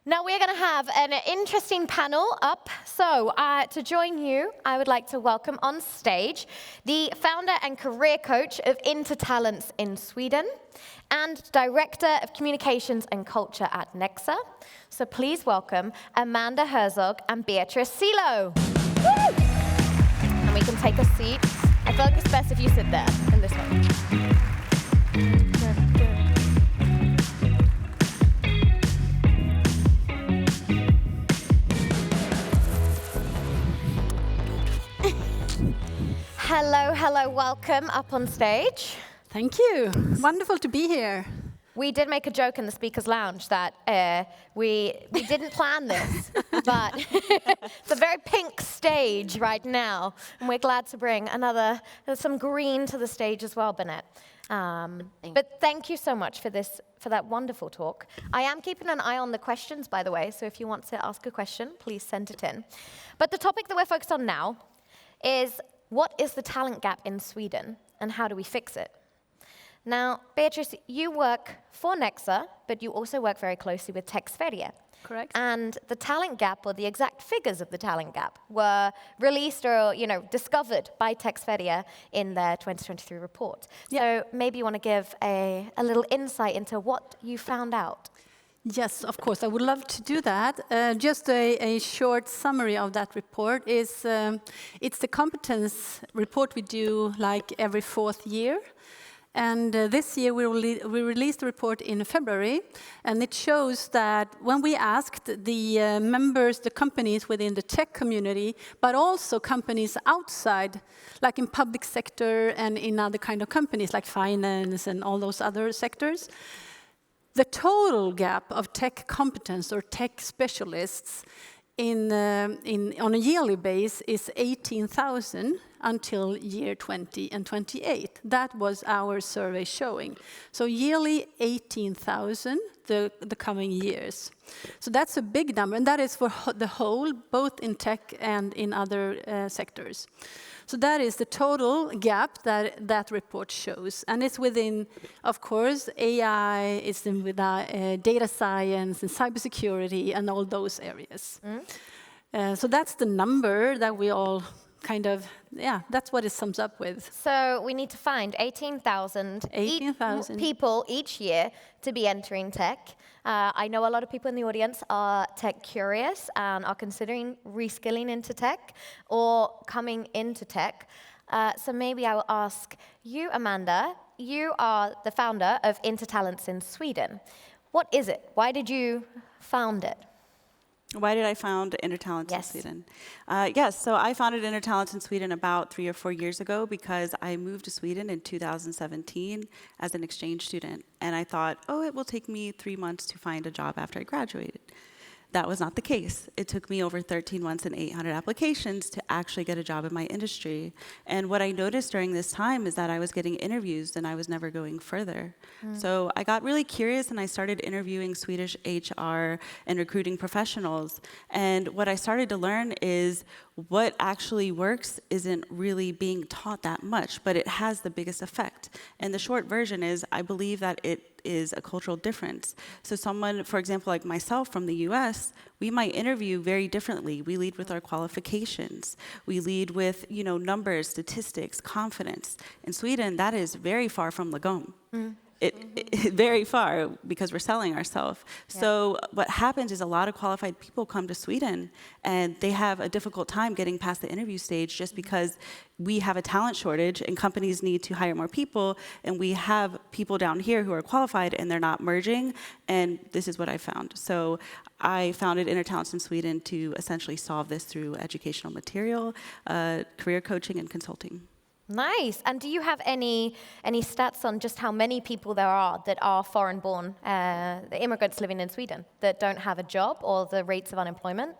Now we're going to have an interesting panel up. So to join you, I would like to welcome on stage the founder and career coach of Intertalents in Sweden and director of communications and culture at Nexer. So please welcome Amanda Herzog and Beatrice Sillow. Woo! And we can take a seat. I feel like it's best if you sit there in this one. Hello, hello, welcome up on stage. Thank you. Wonderful to be here. We did make a joke in the Speaker's Lounge that we didn't plan this, but it's a very pink stage right now, and we're glad to bring some green to the stage as well, Binette. But thank you so much for that wonderful talk. I am keeping an eye on the questions, by the way, so if you want to ask a question, please send it in. But the topic that we're focused on now is, what is the talent gap in Sweden, and how do we fix it? Now, Beatrice, you work for Nexer, but you also work very closely with Techsverige. Correct. And the talent gap, or the exact figures of the talent gap, were released or discovered by Techsverige in their 2023 report. Yep. So maybe you want to give a little insight into what you found out. Yes, of course, I would love to do that. Just a short summary of that report is, it's the competence report we do like every 4th year. And this year we released the report in February, and it shows that when we asked the members, the companies within the tech community, but also companies outside, like in public sector and in other kind of companies like finance and all those other sectors, the total gap of tech competence or tech specialists on a yearly base is 18,000 until year 20 and 28. That was our survey showing. So yearly 18,000 the coming years. So that's a big number, and that is for the whole, both in tech and in other sectors. So that is the total gap that report shows. And it's within, of course, AI, it's with data science and cybersecurity and all those areas. So that's the number that we all that's what it sums up with. So we need to find 18,000 people each year to be entering tech. I know a lot of people in the audience are tech curious and are considering reskilling into tech or coming into tech. So maybe I will ask you, Amanda, you are the founder of Intertalents in Sweden. What is it? Why did you found it? Why did I found Intertalents in Sweden? Yes, so I founded Intertalents in Sweden about 3 or 4 years ago because I moved to Sweden in 2017 as an exchange student. And I thought, it will take me 3 months to find a job after I graduated. That was not the case. It took me over 13 months and 800 applications to actually get a job in my industry. And what I noticed during this time is that I was getting interviews and I was never going further. So I got really curious and I started interviewing Swedish HR and recruiting professionals. And what I started to learn is what actually works isn't really being taught that much, but it has the biggest effect. And the short version is, I believe that it is a cultural difference. So someone, for example, like myself from the US, we might interview very differently. We lead with our qualifications. We lead with, numbers, statistics, confidence. In Sweden, that is very far from lagom. It very far, because we're selling ourselves. Yeah. So what happens is a lot of qualified people come to Sweden and they have a difficult time getting past the interview stage just because we have a talent shortage and companies need to hire more people, and we have people down here who are qualified and they're not merging, and this is what I found. So I founded Intertalents in Sweden to essentially solve this through educational material, career coaching, and consulting. Nice. And do you have any stats on just how many people there are that are foreign-born, the immigrants living in Sweden, that don't have a job, or the rates of unemployment?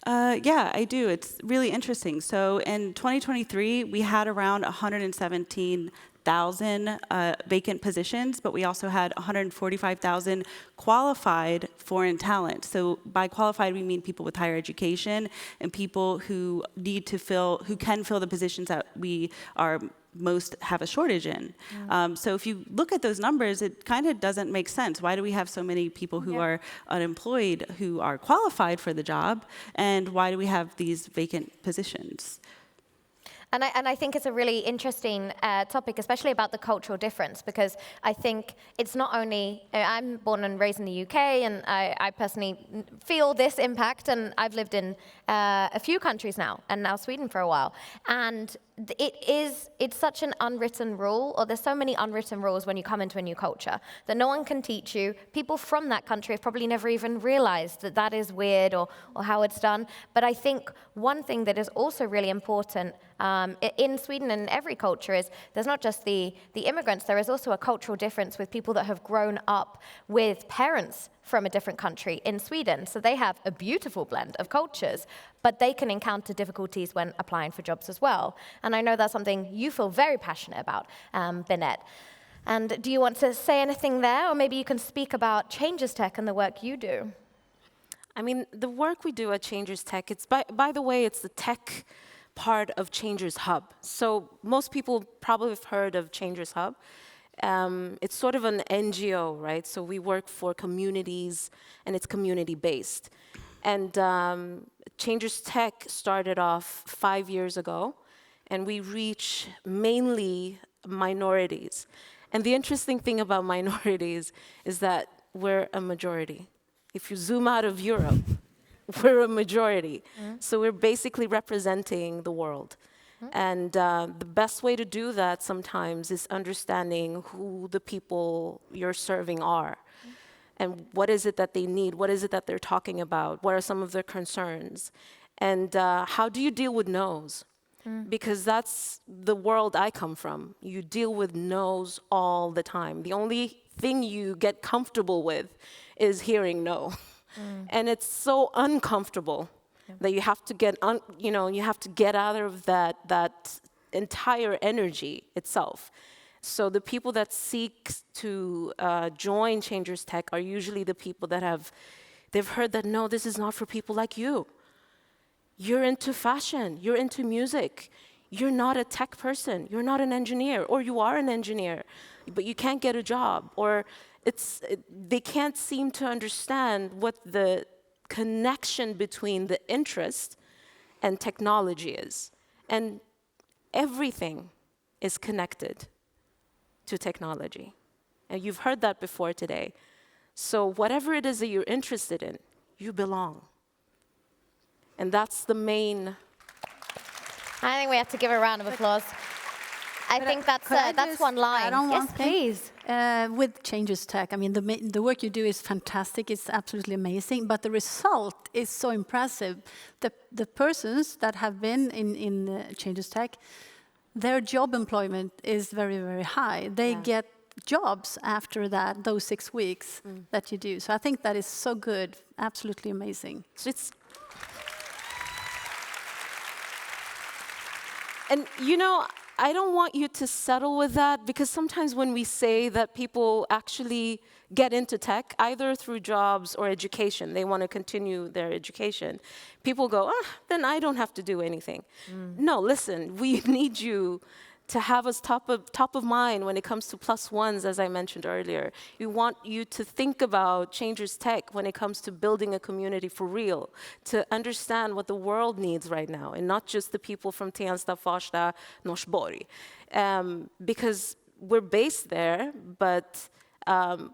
Yeah, I do. It's really interesting. So in 2023, we had around 117,000 vacant positions, but we also had 145,000 qualified foreign talent. So by qualified, we mean people with higher education and people who can fill the positions that we are most have a shortage in. So if you look at those numbers, it kind of doesn't make sense. Why do we have so many people who are unemployed who are qualified for the job, and why do we have these vacant positions? And I think it's a really interesting topic, especially about the cultural difference, because I think it's not only, I'm born and raised in the UK, and I personally feel this impact, and I've lived in a few countries now, and now Sweden for a while. And it's such an unwritten rule, or there's so many unwritten rules when you come into a new culture that no one can teach you. People from that country have probably never even realized that that is weird or how it's done. But I think one thing that is also really important in Sweden and in every culture is there's not just the immigrants, there is also a cultural difference with people that have grown up with parents from a different country in Sweden. So they have a beautiful blend of cultures, but they can encounter difficulties when applying for jobs as well. And I know that's something you feel very passionate about, Binette. And do you want to say anything there? Or maybe you can speak about Changes Tech and the work you do. I mean, the work we do at Changes Tech, it's by the way, it's the tech part of Changers Hub. So most people probably have heard of Changers Hub. It's sort of an NGO, right? So we work for communities, and it's community-based. And Changers Tech started off 5 years ago, and we reach mainly minorities. And the interesting thing about minorities is that we're a majority. If you zoom out of Europe, we're a majority. So we're basically representing the world. And the best way to do that sometimes is understanding who the people you're serving are. And what is it that they need? What is it that they're talking about? What are some of their concerns? And how do you deal with no's? Because that's the world I come from. You deal with no's all the time. The only thing you get comfortable with is hearing no. And it's so uncomfortable that you have to get, you have to get out of that entire energy itself. So the people that seek to join Changers Tech are usually the people that they've heard that, no, this is not for people like you. You're into fashion, you're into music, you're not a tech person, you're not an engineer, or you are an engineer, but you can't get a job, or they can't seem to understand what the connection between the interest and technology is. And everything is connected to technology. And you've heard that before today. So whatever it is that you're interested in, you belong. And that's the main... I think we have to give a round of applause. I think that's one line. Yes, please. With Changes Tech, I mean, the work you do is fantastic. It's absolutely amazing. But the result is so impressive. The persons that have been in Changes Tech, their job employment is very, very high. They get jobs after those 6 weeks that you do. So I think that is so good. Absolutely amazing. So it's... And, I don't want you to settle with that, because sometimes when we say that people actually get into tech, either through jobs or education, they want to continue their education, people go, then I don't have to do anything. No, listen, we need you to have us top of mind when it comes to +1s, as I mentioned earlier. We want you to think about Changers Tech when it comes to building a community for real, to understand what the world needs right now, and not just the people from Tensta, Farsta, Norsborg. Because we're based there, but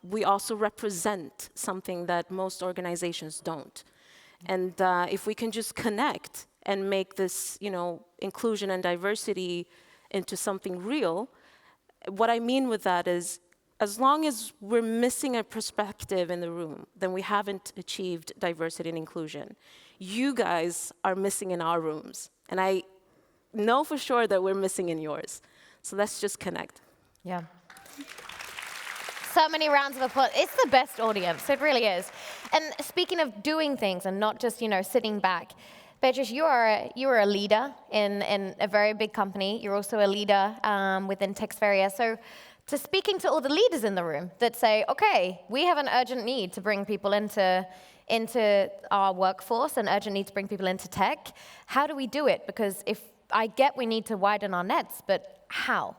we also represent something that most organizations don't. And if we can just connect and make this, inclusion and diversity into something real, what I mean with that is, as long as we're missing a perspective in the room, then we haven't achieved diversity and inclusion. You guys are missing in our rooms, and I know for sure that we're missing in yours. So let's just connect. Yeah. So many rounds of applause. It's the best audience, it really is. And speaking of doing things and not just, sitting back, Beatrice, you are a leader in a very big company. You're also a leader within Texferia. So speaking to all the leaders in the room that say, okay, we have an urgent need to bring people into our workforce, an urgent need to bring people into tech, how do we do it? Because if I get we need to widen our nets, but how?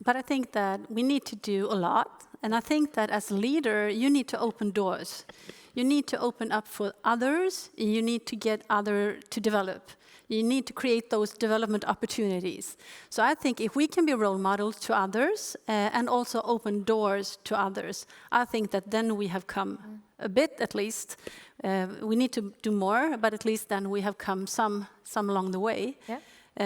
But I think that we need to do a lot. And I think that as a leader, you need to open doors. You need to open up for others. And you need to get others to develop. You need to create those development opportunities. So I think if we can be role models to others and also open doors to others, I think that then we have come a bit, at least. We need to do more, but at least then we have come some along the way. Yeah.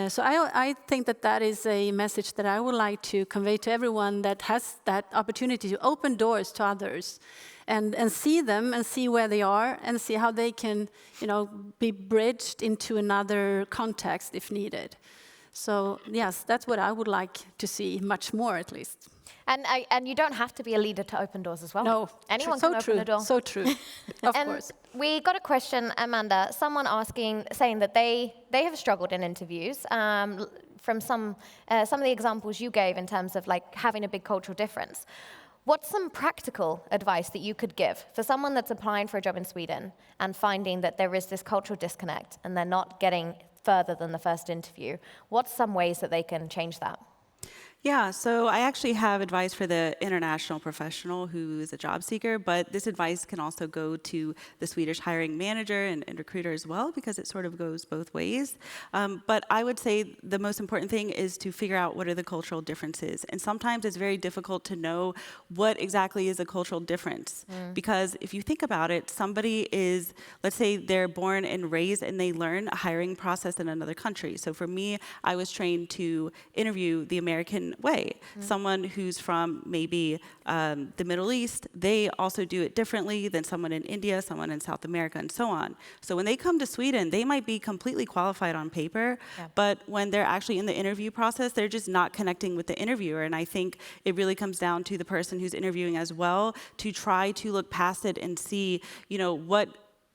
So I think that that is a message that I would like to convey to everyone that has that opportunity to open doors to others and see them and see where they are and see how they can, be bridged into another context if needed. So yes, that's what I would like to see much more, at least. And you don't have to be a leader to open doors as well. No, anyone so can true, open a door. so true. Of And course. we got a question, Amanda, someone saying that they have struggled in interviews from some of the examples you gave in terms of like having a big cultural difference. What's some practical advice that you could give for someone that's applying for a job in Sweden and finding that there is this cultural disconnect and they're not getting further than the first interview? What's some ways that they can change that? Yeah, so I actually have advice for the international professional who is a job seeker, but this advice can also go to the Swedish hiring manager and recruiter as well, because it sort of goes both ways. But I would say the most important thing is to figure out what are the cultural differences. And sometimes it's very difficult to know what exactly is a cultural difference. Because if you think about it, somebody is, let's say they're born and raised and they learn a hiring process in another country. So for me, I was trained to interview the American way. Someone who's from maybe the Middle East, they also do it differently than someone in India, someone in South America, and so on. So when they come to Sweden, they might be completely qualified on paper, but when they're actually in the interview process, they're just not connecting with the interviewer. And I think it really comes down to the person who's interviewing as well to try to look past it and see,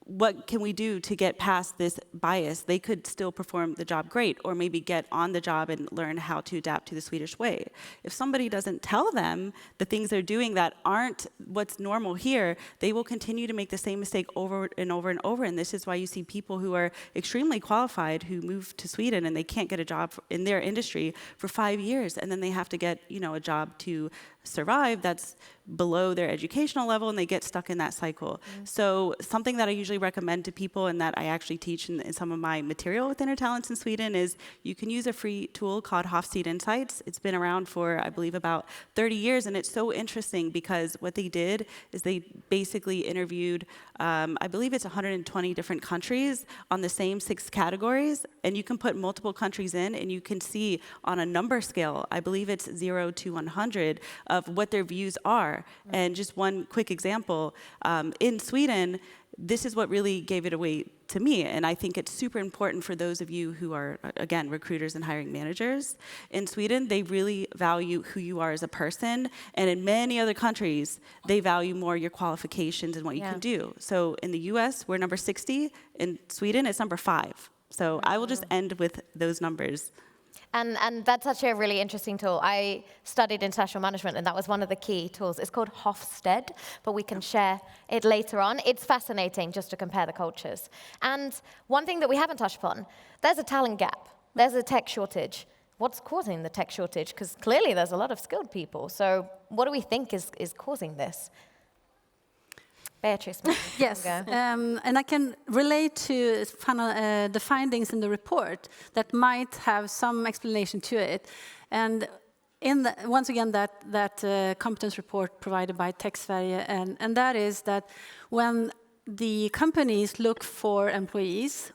what can we do to get past this bias? They could still perform the job great, or maybe get on the job and learn how to adapt to the Swedish way. If somebody doesn't tell them the things they're doing that aren't what's normal here, they will continue to make the same mistake over and over and over. And this is why you see people who are extremely qualified who move to Sweden and they can't get a job in their industry for 5 years, and then they have to get, a job to survive that's below their educational level, and they get stuck in that cycle. So something that I usually recommend to people, and that I actually teach in some of my material with Intertalents in Sweden, is you can use a free tool called Hofstede Insights. It's been around for, I believe, about 30 years, and it's so interesting because what they did is they basically interviewed, I believe it's 120 different countries on the same 6 categories, and you can put multiple countries in, and you can see on a number scale, I believe it's 0 to 100, of what their views are. And just one quick example, in Sweden, this is what really gave it away to me, and I think it's super important for those of you who are, again, recruiters and hiring managers. In Sweden, they really value who you are as a person, and in many other countries, they value more your qualifications and what you can do. So in the US, we're number 60. In Sweden, it's number 5. So I will just end with those numbers. And that's actually a really interesting tool. I studied international management, and that was one of the key tools. It's called Hofstede, but we can share it later on. It's fascinating just to compare the cultures. And one thing that we haven't touched upon, there's a talent gap. There's a tech shortage. What's causing the tech shortage? Because clearly there's a lot of skilled people. So what do we think is causing this? Beatrice, yes, and I can relate to the findings in the report that might have some explanation to it. And once again, that competence report provided by Tech Sverige, and that is that when the companies look for employees,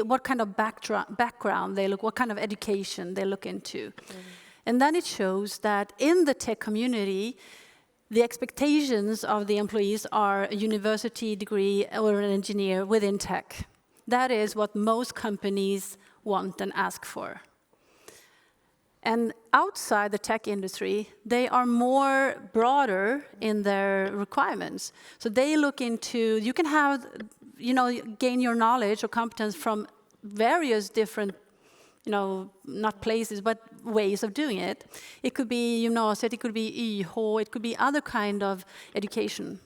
what kind of background they look, what kind of education they look into. And then it shows that in the tech community, the expectations of the employees are a university degree or an engineer within tech. That is what most companies want and ask for. And outside the tech industry, they are more broader in their requirements. So they look into, you can have, gain your knowledge or competence from various different not places, but ways of doing it. It could be gymnasiet, it could be YH, it could be other kind of education.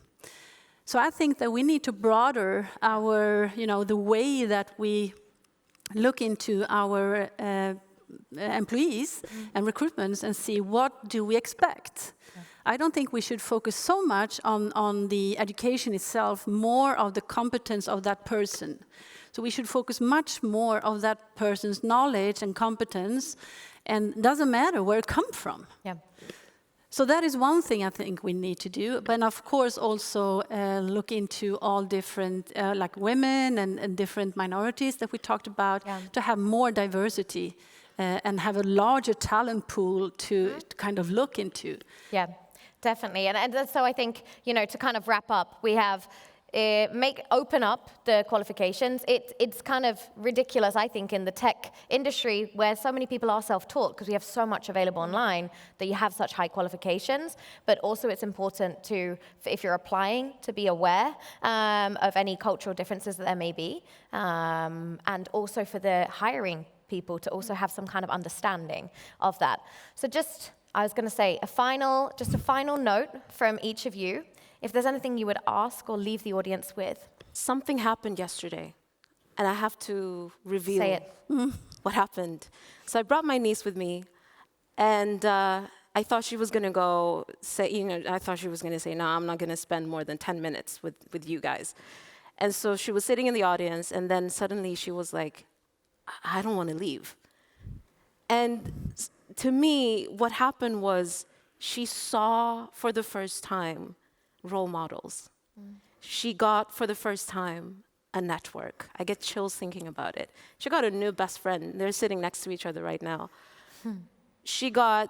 So I think that we need to broaden our, the way that we look into our employees and recruitments and see what do we expect. I don't think we should focus so much on the education itself, more of the competence of that person. So we should focus much more of that person's knowledge and competence, and doesn't matter where it comes from. Yeah. So that is one thing I think we need to do, but of course also look into all different, like women and different minorities that we talked about, to have more diversity and have a larger talent pool to kind of look into. Yeah, definitely. And so I think, to kind of wrap up, we have open up the qualifications. It's kind of ridiculous, I think, in the tech industry where so many people are self-taught because we have so much available online that you have such high qualifications. But also it's important if you're applying, to be aware of any cultural differences that there may be, and also for the hiring people to also have some kind of understanding of that. So I was going to say a final note from each of you. If there's anything you would ask or leave the audience with. Something happened yesterday, and I have to reveal what happened. So I brought my niece with me, and I thought she was going to go say, I thought she was going to say, no, I'm not going to spend more than 10 minutes with you guys. And so she was sitting in the audience, and then suddenly she was like, I don't want to leave. And to me, what happened was she saw for the first time role models. She got, for the first time, a network. I get chills thinking about it. She got a new best friend. They're sitting next to each other right now. She got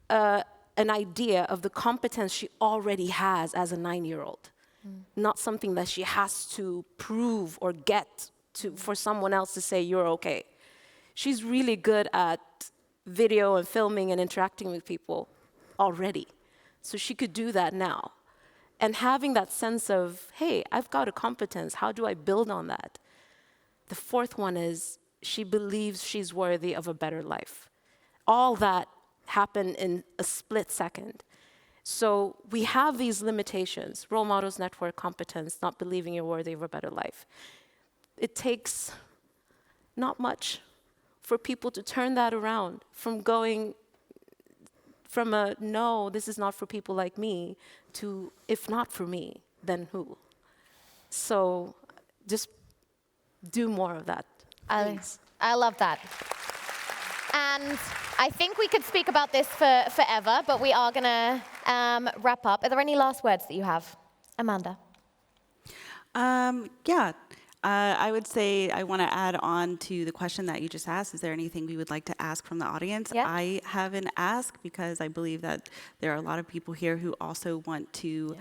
an idea of the competence she already has as a 9-year-old. Not something that she has to prove or get for someone else to say, you're okay. She's really good at video and filming and interacting with people already. So she could do that now. And having that sense of, hey, I've got a competence, how do I build on that? The fourth one is she believes she's worthy of a better life. All that happened in a split second. So we have these limitations, role models, network, competence, not believing you're worthy of a better life. It takes not much for people to turn that around from going from a, no, this is not for people like me, to, if not for me, then who? So just do more of that, please. I love that. And I think we could speak about this for forever, but we are going to wrap up. Are there any last words that you have? Amanda? Yeah. I would say I want to add on to the question that you just asked. Is there anything we would like to ask from the audience? Yeah. I have an ask because I believe that there are a lot of people here who also want to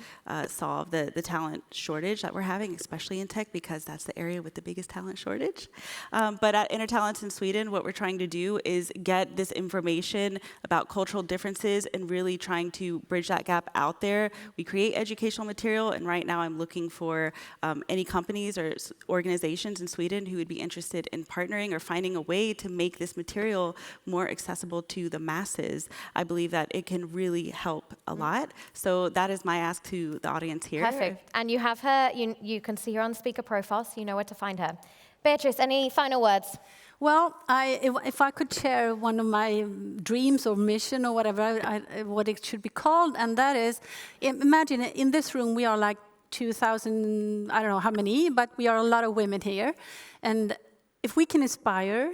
solve the talent shortage that we're having, especially in tech, because that's the area with the biggest talent shortage. But at Intertalents in Sweden, what we're trying to do is get this information about cultural differences and really trying to bridge that gap out there. We create educational material, and right now I'm looking for any companies or organizations in Sweden who would be interested in partnering or finding a way to make this material more accessible to the masses. I believe that it can really help a lot. So that is my ask to the audience here. Perfect. And you have her, you can see her on the speaker profile, so you know where to find her. Beatrice, any final words? Well, if I could share one of my dreams or mission or whatever, what it should be called, and that is, imagine in this room we are like 2,000, I don't know how many, but we are a lot of women here. And if we can inspire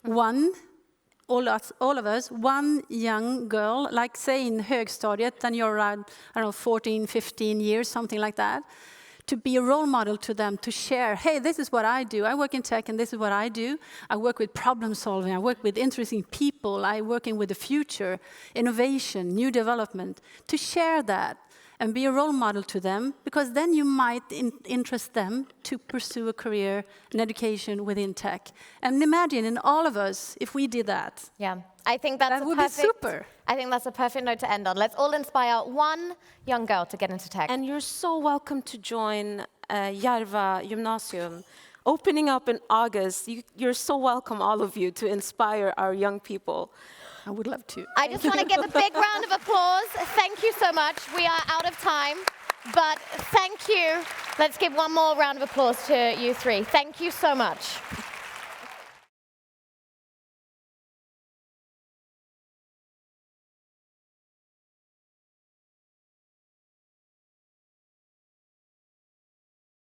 all of us, one young girl, like say in högstadiet, then you're around, I don't know, 14, 15 years, something like that, to be a role model to them, to share, hey, this is what I do. I work in tech and this is what I do. I work with problem solving. I work with interesting people. I working with the future, innovation, new development, to share that and be a role model to them, because then you might interest them to pursue a career in education within tech. And imagine in all of us, if we did that. Yeah, I think that would be super. I think that's a perfect note to end on. Let's all inspire one young girl to get into tech. And you're so welcome to join Järva Gymnasium. Opening up in August, you're so welcome, all of you, to inspire our young people. I would love to. I just want to give a big round of applause. Thank you so much. We are out of time, but thank you. Let's give one more round of applause to you three. Thank you so much.